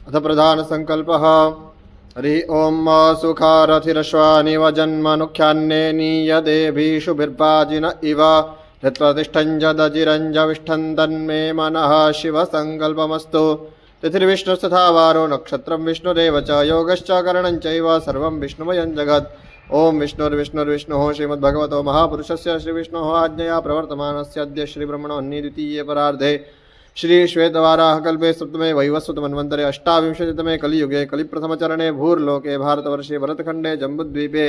अथ प्रधानसङ्कल्पः। हरिः ॐ सुखारथिरश्वानिव जन्मनुख्यान्ये नीयदेभिषुभिर्वाजिन इव हृत्प्रतिष्ठञ्जदजिरञ्जविष्ठन् तन्मे मनः शिवसङ्कल्पमस्तु। तिथिर्विष्णुस्तथा वारो नक्षत्रं विष्णुरेव च योगश्च करणं चैव सर्वं विष्णुमयं जगत्। ओं विष्णुर्विष्णुर्विष्णुः श्रीमद्भगवतो महापुरुषस्य श्रीविष्णोः आज्ञया प्रवर्तमानस्य अद्य श्रीब्रह्मणोन्नी द्वितीये परार्धे श्री श्वेतवाराहकल्पे सप्तमे वैवस्वतमन्वन्तरे अष्टाविंशतितमे कलियुगे कलिप्रथमचरणे भूर्लोके भारतवर्षे भरतखण्डे जम्बुद्वीपे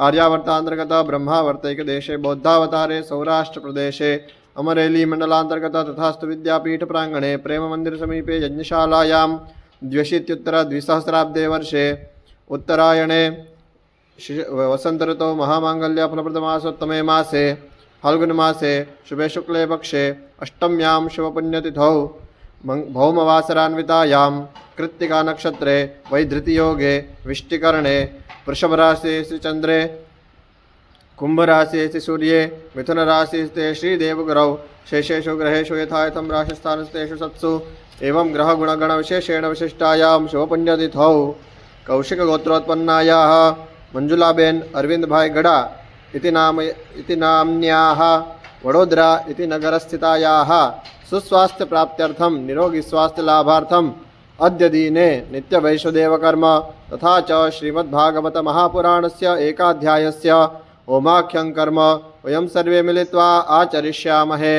आर्यावर्तान्तर्गत ब्रह्मावर्तैकदेशे बौद्धावतारे सौराष्ट्रप्रदेशे अमरेली मण्डलान्तर्गत तथास्तु विद्यापीठप्राङ्गणे प्रेममन्दिरसमीपे यज्ञशालायां द्व्यशीत्युत्तरद्विसहस्राब्दे वर्षे उत्तरायणे वसन्तऋतौ महामाङ्गल्यफलप्रदमासोत्तमे मासे फाल्गुनमासे शुभे शुक्ले पक्षे अष्टम्यां शुभपुण्यतिथौ भौमवासरान्वितायां कृत्तिकानक्षत्रे वैधृतियोगे विष्टिकरणे वृषभराशि श्रीचन्द्रे कुम्भराशि सूर्ये मिथुनराशि श्रीदेवगुरौ शेषेषु ग्रहेषु यथायथं राशिस्थानस्तेषु सत्सु एवं ग्रहगुणगणविशेषेण विशिष्टायां शुभपुण्यतिथौ कौशिकगोत्रोत्पन्नायाः मंजुलाबेन अरविंदभाई गड़ा इति नाम्न्याः वडोदरा इति नगरस्थितायाः सुस्वास्थ्यप्राप्त्यर्थं निरोगी स्वास्थ्यलाभार्थम् अद्य दिने नित्यवैश्वदेवकर्म तथा च श्रीमद्भागवत महापुराणस्य एकाध्यायस्य होमाख्यं कर्म वयं सर्वे मिलित्वा आचरिष्यामहे।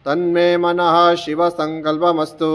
तन्मे मनः शिवसङ्कल्पमस्तु।